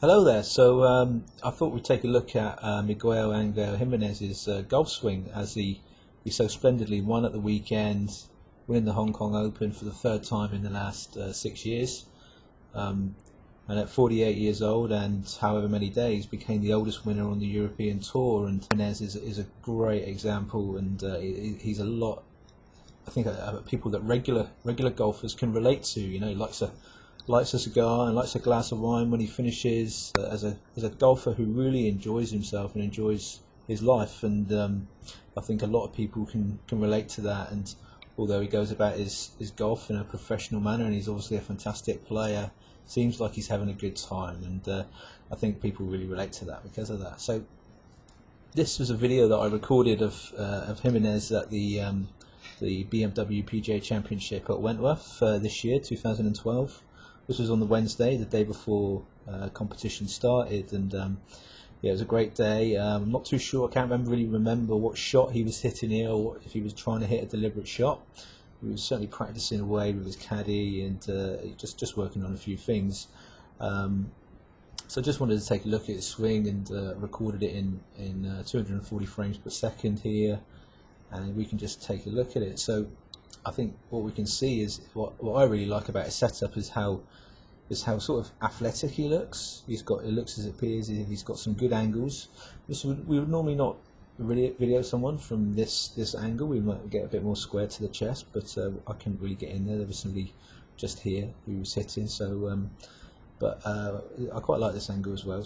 Hello there. I thought we'd take a look at Miguel Angel Jimenez's golf swing as he so splendidly won at the weekend, winning the Hong Kong Open for the third time in the last 6 years. Um, and at 48 years old and however many days, became the oldest winner on the European Tour. And Jimenez is a great example, and he's a lot. I think people that regular golfers can relate to. You know, he likes a cigar and likes a glass of wine when he finishes. As a golfer who really enjoys himself and enjoys his life, and I think a lot of people can relate to that. And although he goes about his golf in a professional manner, and he's obviously a fantastic player, seems like he's having a good time, and I think people really relate to that because of that. So this was a video that I recorded of Jimenez at the BMW PGA Championship at Wentworth this year, 2012. This was on the Wednesday, the day before competition started, and yeah, it was a great day. I'm not too sure. I can't really remember what shot he was hitting here, or if he was trying to hit a deliberate shot. He was certainly practicing away with his caddy and just working on a few things. So I just wanted to take a look at his swing and recorded it in 240 frames per second here, and we can just take a look at it. So I think what we can see is what I really like about his setup is how sort of athletic he looks. It looks as it appears as if he's got some good angles. We would normally not video someone from this angle. We might get a bit more square to the chest, but I couldn't really get in there. There was somebody just here who was hitting. I quite like this angle as well.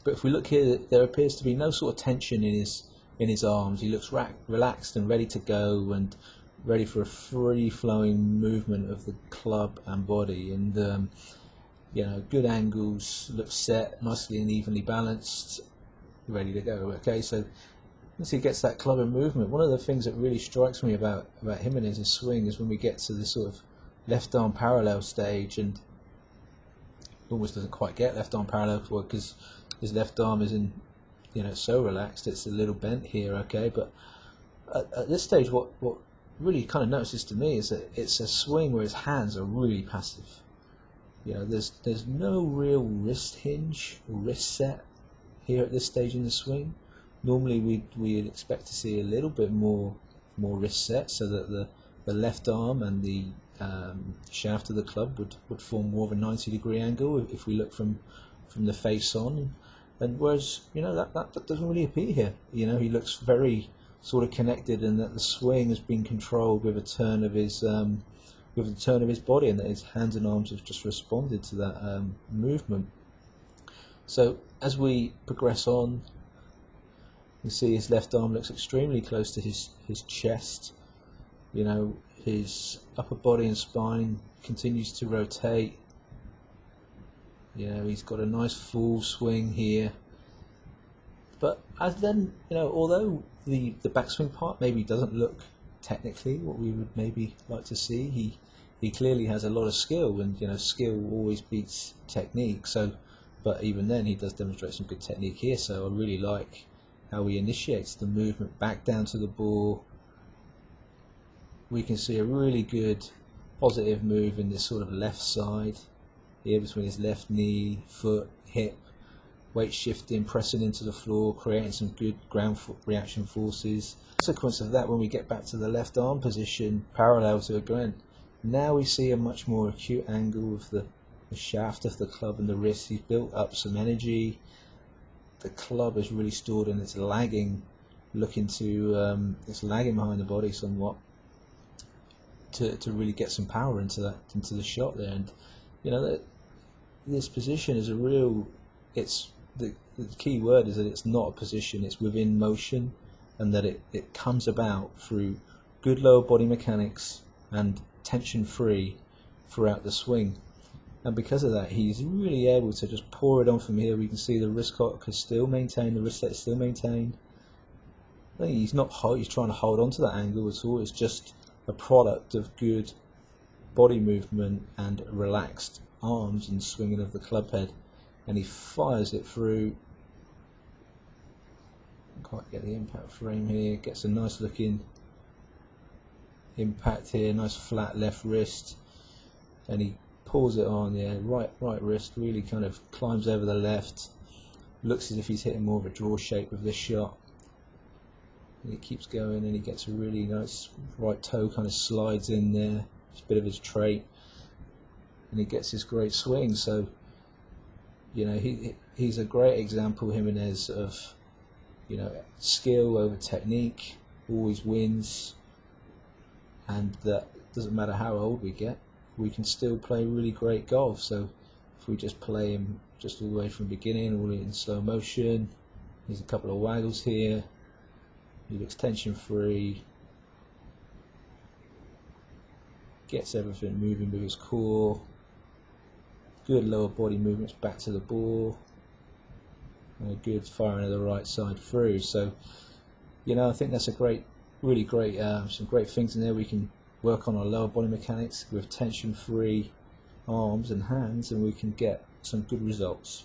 But if we look here, there appears to be no sort of tension in his arms. He looks relaxed and ready to go, and ready for a free-flowing movement of the club and body. And good angles, looks set, nicely and evenly balanced, ready to go. Okay, so once he gets that club and movement, one of the things that really strikes me about him and his swing is when we get to this sort of left arm parallel stage, and almost doesn't quite get left arm parallel because his left arm isn't so relaxed, it's a little bent here. Okay, but at this stage, what really kind of notices to me is that it's a swing where his hands are really passive. There's no real wrist hinge or wrist set here at this stage in the swing. Normally we'd expect to see a little bit more wrist set, so that the left arm and the shaft of the club would form more of a 90-degree angle if we look from the face on. And whereas that doesn't really appear here. He looks very sort of connected, and that the swing has been controlled with a turn of his body, and that his hands and arms have just responded to that movement. So as we progress on, you see his left arm looks extremely close to his chest. His upper body and spine continues to rotate. He's got a nice full swing here. But although the backswing part maybe doesn't look technically what we would maybe like to see, he clearly has a lot of skill, and skill always beats technique. But even then, he does demonstrate some good technique here. So I really like how he initiates the movement back down to the ball. We can see a really good positive move in this sort of left side here, between his left knee, foot, hip, weight shifting, pressing into the floor, creating some good ground reaction forces. As a consequence of that, when we get back to the left arm position parallel to the ground, now we see a much more acute angle of the shaft of the club and the wrist. He's built up some energy. The club is really stored, and it's lagging, it's lagging behind the body somewhat to really get some power into the shot there. And that this position is the key word is that it's not a position, it's within motion, and that it comes about through good lower body mechanics and tension free throughout the swing. And because of that, he's really able to just pour it on from here. We can see the wrist cock is still maintained, the wrist set is still maintained. I think he's trying to hold on to that angle at all. It's just a product of good body movement and relaxed arms and swinging of the club head. And he fires it through. Can't quite get the impact frame here. Gets a nice looking impact here, nice flat left wrist, and he pulls it on, yeah, right wrist, really kind of climbs over the left, looks as if he's hitting more of a draw shape with this shot. And he keeps going, and he gets a really nice right toe, kind of slides in there. It's a bit of his trait, and he gets this great swing. So, he's a great example, Jimenez, of skill over technique, always wins, and that doesn't matter how old we get, we can still play really great golf. So if we just play him just all the way from the beginning, all in slow motion, there's a couple of waggles here, he looks tension free, gets everything moving with his core, good lower body movements back to the ball, and a good firing of the right side through. So I think that's really great, some great things in there. We can work on our lower body mechanics with tension free arms and hands, and we can get some good results.